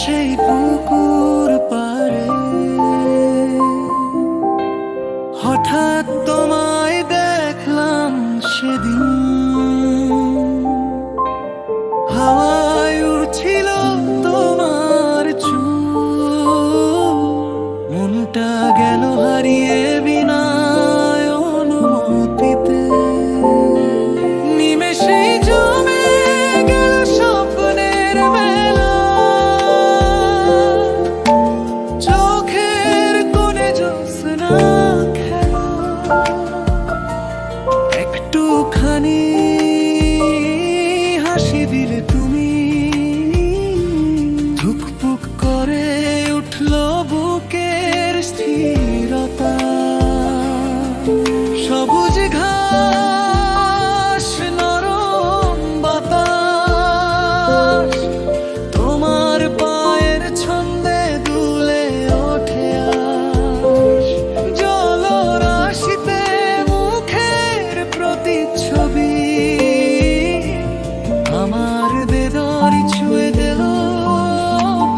সেই পুকুর পাড়ে হঠাৎ তোমায় দেখলাম সেদিন। হাওয়ায় উড়ছিল তোমার চুল, মনটা গেল হারিয়ে বিনা অনুমতিতে। নিমেষেই জমে গেল স্বপ্নের মেলা, চোখের কোণে জ্যোৎস্না খেলা। একটুখানি হাসি দিলে তুমি, ধুকপুক করে উঠলো বুকের স্থিরতা। সবুজ ঘাস নরম বাতাস, তোমার পায়ের ছন্দে দুলে ওঠে আশ। জলরাশিতে মুখের প্রতিচ্ছবি আমার হৃদয় ছুঁয়ে দিল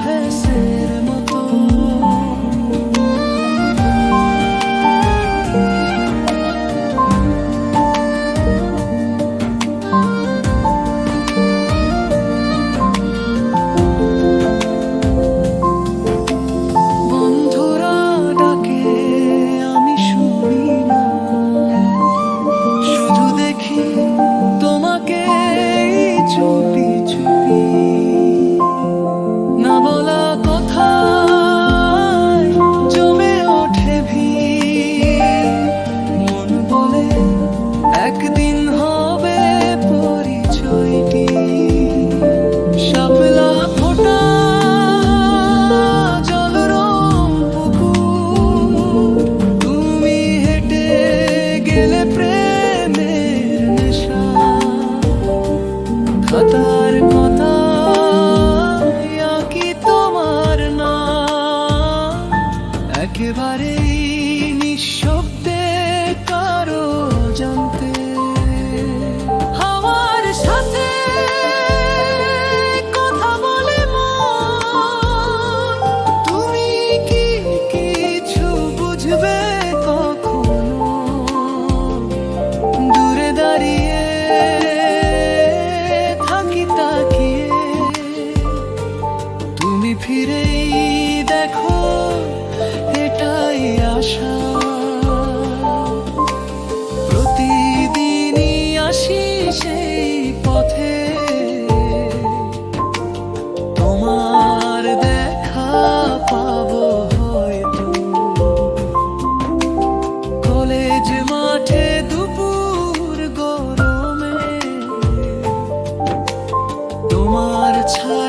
ফেসের মতো। বন্ধুরা ডাকে আমি শুনি না, শুধু দেখি তোমাকে চুপি চুপি। না বলা কথায় জমে ওঠে ভিড়, মন বলে একদিন হবে পরিচয়টি। শাপলা ফোটা জলরং পুকুর, তুমি হেঁটে গেলে প্রেমের নেশা। খাতার কথায় আঁকি তোমার নাম, একেবারেই নিঃশব্দে কারো জানতে। আমার সাথে কথা বলে মন, তুমি কি কিছু বুঝবে কখনো? দূরে দাঁড়িয়ে থাকি তাকিয়ে, তুমি ফিরেই দেখো এটাই আশা। প্রতিদিনই আসি সেই পথে, তোমার দেখা পাবো হয়তো। কলেজ মাঠে দুপুর গরমে তোমার ছায়া